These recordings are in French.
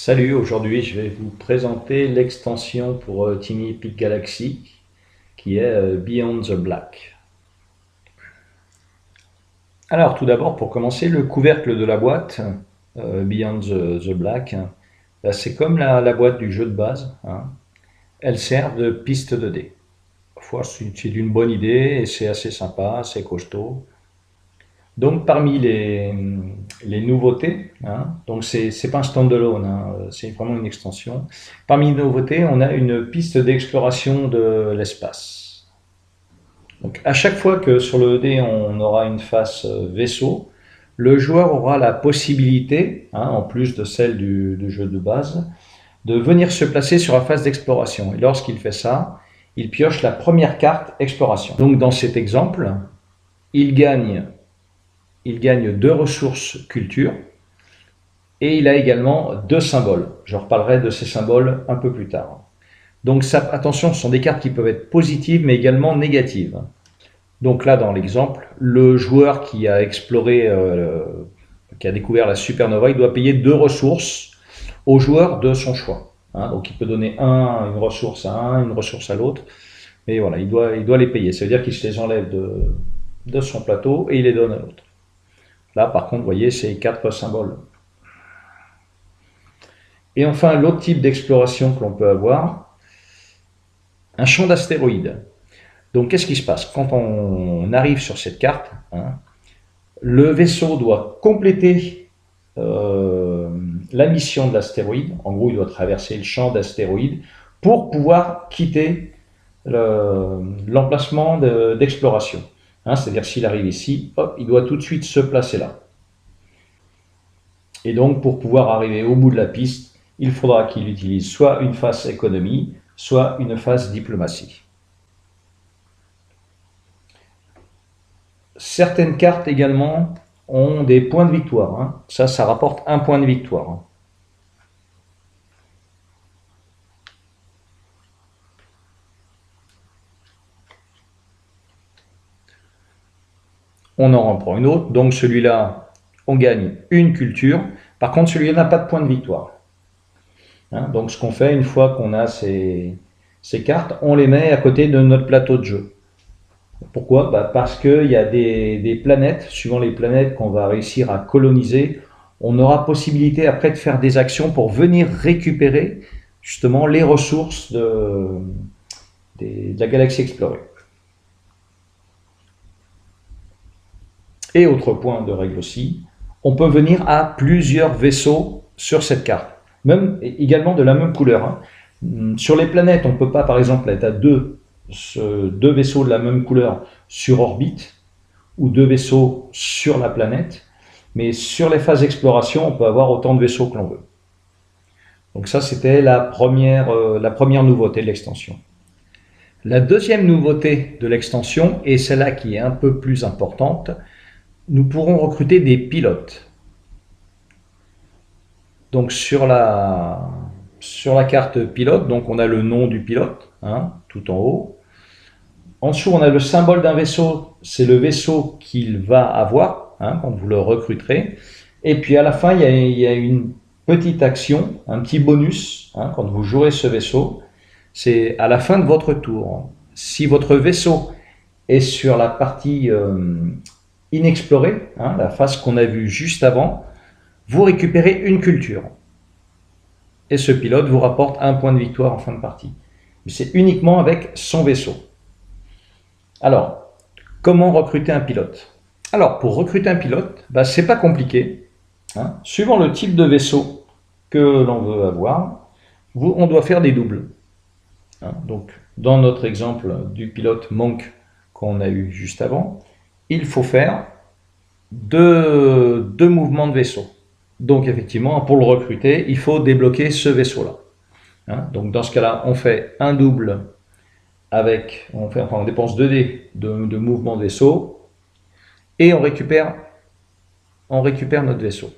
Salut, aujourd'hui je vais vous présenter l'extension pour Tiny Epic Galaxy qui est Beyond the Black. Alors tout d'abord pour commencer, le couvercle de la boîte Beyond the Black, c'est comme la boîte du jeu de base, hein. Elle sert de piste de dés. Parfois c'est d'une bonne idée et c'est assez sympa, c'est costaud. Donc parmi les nouveautés, hein, donc c'est pas un standalone, hein, c'est vraiment une extension. Parmi les nouveautés, on a une piste d'exploration de l'espace. Donc à chaque fois que sur le dé on aura une face vaisseau, le joueur aura la possibilité, hein, en plus de celle du jeu de base, de venir se placer sur la phase d'exploration. Et lorsqu'il fait ça, il pioche la première carte exploration. Donc dans cet exemple, il gagne il gagne 2 ressources culture et il a également 2 symboles. Je reparlerai de ces symboles un peu plus tard. Donc ça, attention, ce sont des cartes qui peuvent être positives mais également négatives. Donc là, dans l'exemple, le joueur qui a exploré, qui a découvert la supernova, il doit payer 2 ressources au joueur de son choix. Hein, donc il peut donner une ressource à un, une ressource à l'autre. Mais voilà, il doit les payer. Ça veut dire qu'il se les enlève de son plateau et il les donne à l'autre. Là, par contre, vous voyez, c'est 4 symboles. Et enfin, l'autre type d'exploration que l'on peut avoir, un champ d'astéroïdes. Donc, qu'est-ce qui se passe? Quand on arrive sur cette carte, hein, le vaisseau doit compléter la mission de l'astéroïde. En gros, il doit traverser le champ d'astéroïdes pour pouvoir quitter l'emplacement d'exploration. Hein, c'est-à-dire, s'il arrive ici, hop, il doit tout de suite se placer là. Et donc, pour pouvoir arriver au bout de la piste, il faudra qu'il utilise soit une phase économie, soit une phase diplomatie. Certaines cartes également ont des points de victoire, hein. Ça rapporte un point de victoire. On en reprend une autre. Donc celui-là, on gagne une culture. Par contre, celui-là n'a pas de point de victoire. Hein, donc ce qu'on fait, une fois qu'on a ces cartes, on les met à côté de notre plateau de jeu. Pourquoi? Parce qu'il y a des planètes, suivant les planètes qu'on va réussir à coloniser, on aura possibilité après de faire des actions pour venir récupérer justement les ressources de la galaxie explorée. Et autre point de règle aussi, on peut venir à plusieurs vaisseaux sur cette carte, même également de la même couleur, hein. Sur les planètes, on ne peut pas par exemple être à deux vaisseaux de la même couleur sur orbite ou 2 vaisseaux sur la planète, mais sur les phases d'exploration, on peut avoir autant de vaisseaux que l'on veut. Donc ça, c'était la première nouveauté de l'extension. La deuxième nouveauté de l'extension, et celle-là qui est un peu plus importante, nous pourrons recruter des pilotes. Donc sur la carte pilote, donc on a le nom du pilote, hein, tout en haut. En dessous, on a le symbole d'un vaisseau, c'est le vaisseau qu'il va avoir, hein, quand vous le recruterez. Et puis à la fin, il y a une petite action, un petit bonus, hein, quand vous jouerez ce vaisseau. C'est à la fin de votre tour. Si votre vaisseau est sur la partie inexplorée, hein, la phase qu'on a vue juste avant, vous récupérez une culture. Et ce pilote vous rapporte un point de victoire en fin de partie. Mais c'est uniquement avec son vaisseau. Alors, comment recruter un pilote? Alors, pour recruter un pilote, c'est pas compliqué, hein. Suivant le type de vaisseau que l'on veut avoir, on doit faire des doubles. Hein. Donc, dans notre exemple du pilote Monk qu'on a eu juste avant, il faut faire deux mouvements de vaisseau. Donc, effectivement, pour le recruter, il faut débloquer ce vaisseau-là. Hein. Donc, dans ce cas-là, on fait un double on dépense 2 dés de mouvement de vaisseau et on récupère notre vaisseau.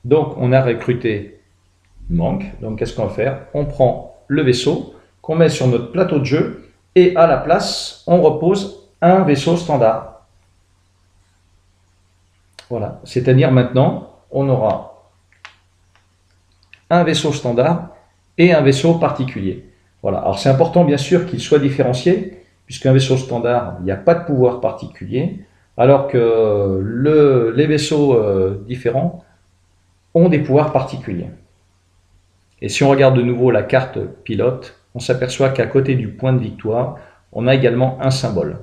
Donc on a recruté Monk. Donc qu'est-ce qu'on va faire? On prend le vaisseau qu'on met sur notre plateau de jeu et à la place on repose un vaisseau standard. Voilà, c'est-à-dire maintenant on aura un vaisseau standard et un vaisseau particulier. Voilà. Alors c'est important bien sûr qu'il soit différencié, puisqu'un vaisseau standard, il n'y a pas de pouvoir particulier, alors que les vaisseaux différents ont des pouvoirs particuliers. Et si on regarde de nouveau la carte pilote, on s'aperçoit qu'à côté du point de victoire, on a également un symbole.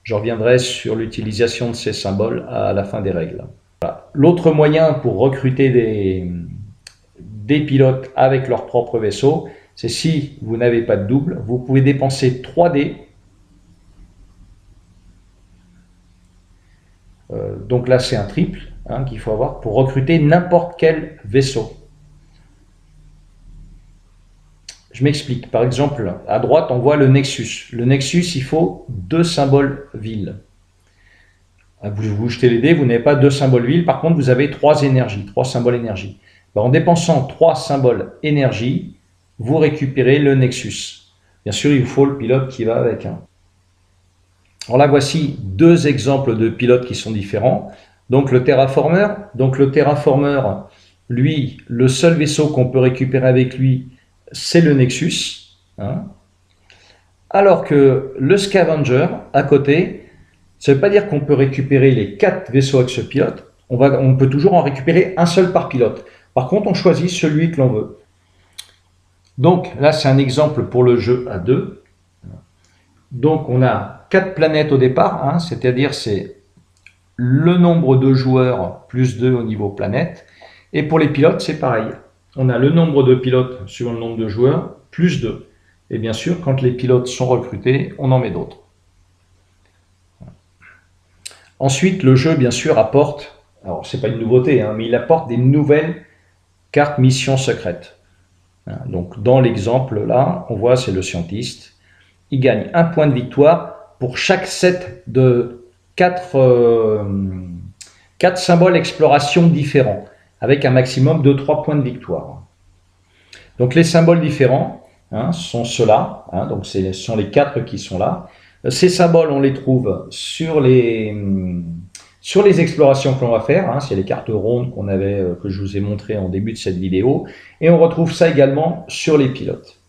Je reviendrai sur l'utilisation de ces symboles à la fin des règles. Voilà. L'autre moyen pour recruter des pilotes avec leur propre vaisseau, c'est si vous n'avez pas de double, vous pouvez dépenser 3 dés. Donc là, c'est un triple qu'il faut avoir pour recruter n'importe quel vaisseau. Je m'explique. Par exemple, à droite, on voit le Nexus. Le Nexus, il faut 2 symboles villes. Vous jetez les dés, vous n'avez pas 2 symboles villes. Par contre, vous avez 3 énergies, 3 symboles énergie. En dépensant 3 symboles énergie, vous récupérez le Nexus. Bien sûr, il vous faut le pilote qui va avec. Alors là, voici 2 exemples de pilotes qui sont différents. Donc le Terraformer. Donc le Terraformer, lui, le seul vaisseau qu'on peut récupérer avec lui, c'est le Nexus. Alors que le Scavenger, à côté, ça ne veut pas dire qu'on peut récupérer les 4 vaisseaux avec ce pilote. On peut toujours en récupérer un seul par pilote. Par contre, on choisit celui que l'on veut. Donc là, c'est un exemple pour le jeu à 2. Donc on a 4 planètes au départ, c'est-à-dire c'est le nombre de joueurs plus 2 au niveau planète. Et pour les pilotes, c'est pareil. On a le nombre de pilotes sur le nombre de joueurs plus 2. Et bien sûr, quand les pilotes sont recrutés, on en met d'autres. Ensuite, le jeu, bien sûr, apporte, alors c'est pas une nouveauté, mais il apporte des nouvelles cartes missions secrètes. Donc dans l'exemple là, on voit c'est le scientiste. Il gagne 1 point de victoire pour chaque set de 4 symboles exploration différents, avec un maximum de 3 points de victoire. Donc les symboles différents sont ceux-là, donc ce sont les 4 qui sont là. Ces symboles, on les trouve sur les explorations que l'on va faire, c'est les cartes rondes que je vous ai montrées en début de cette vidéo, et on retrouve ça également sur les pilotes.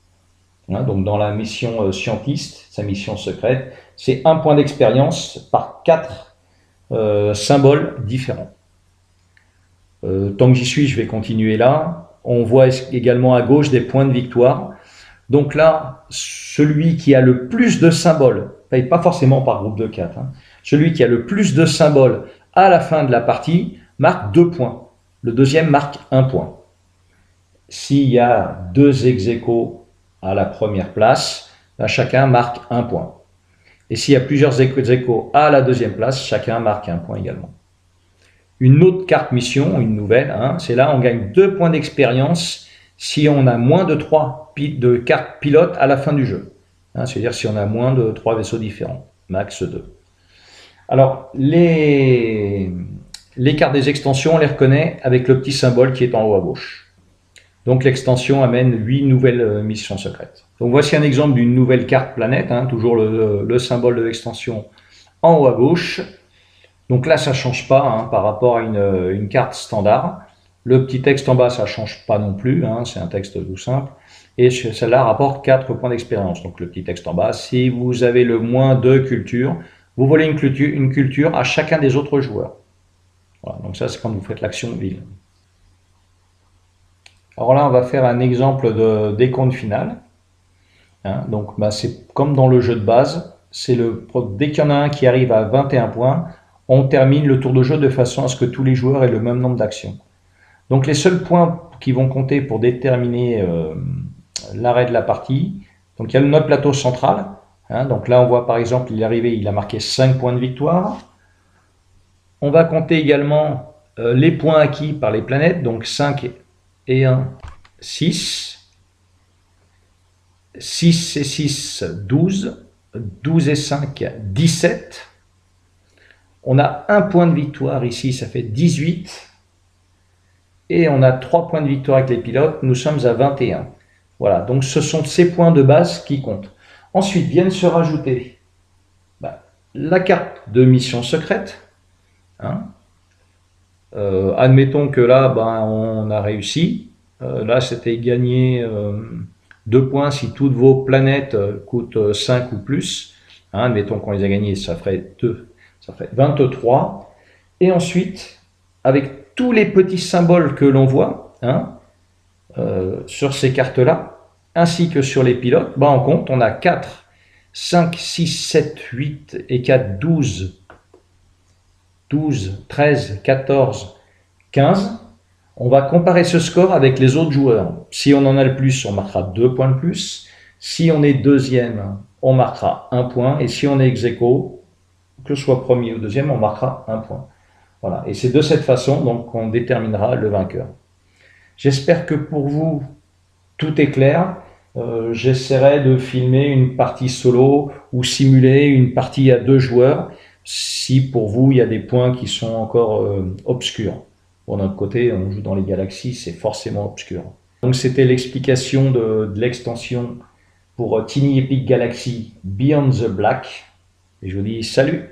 Donc dans la mission scientiste, sa mission secrète, c'est 1 point d'expérience par 4 symboles différents. Tant que j'y suis, je vais continuer là. On voit également à gauche des points de victoire. Donc là, celui qui a le plus de symboles, pas forcément par groupe de 4, celui qui a le plus de symboles à la fin de la partie marque 2 points. Le deuxième marque 1 point. S'il y a 2 ex-aequo à la première place, chacun marque 1 point. Et s'il y a plusieurs ex-aequo à la deuxième place, chacun marque 1 point également. Une autre carte mission, une nouvelle, c'est là on gagne 2 points d'expérience si on a moins de 3 cartes pilotes à la fin du jeu. C'est-à-dire si on a moins de 3 vaisseaux différents, max 2. Alors, les cartes des extensions, on les reconnaît avec le petit symbole qui est en haut à gauche. Donc l'extension amène 8 nouvelles missions secrètes. Donc voici un exemple d'une nouvelle carte planète, toujours le symbole de l'extension en haut à gauche. Donc là, ça ne change pas par rapport à une carte standard. Le petit texte en bas, ça ne change pas non plus, c'est un texte tout simple. Et celle-là rapporte 4 points d'expérience. Donc le petit texte en bas, si vous avez le moins de culture, vous volez une culture à chacun des autres joueurs. Voilà, donc ça, c'est quand vous faites l'action ville. Alors là, on va faire un exemple de décompte final. Donc c'est comme dans le jeu de base, dès qu'il y en a un qui arrive à 21 points, on termine le tour de jeu de façon à ce que tous les joueurs aient le même nombre d'actions. Donc les seuls points qui vont compter pour déterminer l'arrêt de la partie, donc il y a notre plateau central. Donc là on voit par exemple il est arrivé, il a marqué 5 points de victoire. On va compter également les points acquis par les planètes, donc 5 et 1, 6. 6 et 6, 12. 12 et 5, 17. On a 1 point de victoire ici, ça fait 18. Et on a 3 points de victoire avec les pilotes, nous sommes à 21. Voilà, donc ce sont ces points de base qui comptent. Ensuite viennent se rajouter la carte de mission secrète. Admettons que là, on a réussi. Là, c'était gagner 2 points si toutes vos planètes coûtent 5 ou plus. Hein, admettons qu'on les a gagnés, ça ferait 2, ça ferait 23. Et ensuite, avec tous les petits symboles que l'on voit hein, sur ces cartes-là, ainsi que sur les pilotes, bah on compte, on a 4, 5, 6, 7, 8 et 4, 12, 12, 13, 14, 15. On va comparer ce score avec les autres joueurs. Si on en a le plus, on marquera 2 points de plus. Si on est deuxième, on marquera 1 point. Et si on est ex aequo, que ce soit premier ou deuxième, on marquera 1 point. Voilà. Et c'est de cette façon donc qu'on déterminera le vainqueur. J'espère que pour vous, tout est clair. J'essaierai de filmer une partie solo ou simuler une partie à 2 joueurs si pour vous il y a des points qui sont encore obscurs. Pour notre côté, on joue dans les galaxies, c'est forcément obscur. Donc c'était l'explication de l'extension pour Tiny Epic Galaxy Beyond the Black. Et je vous dis salut!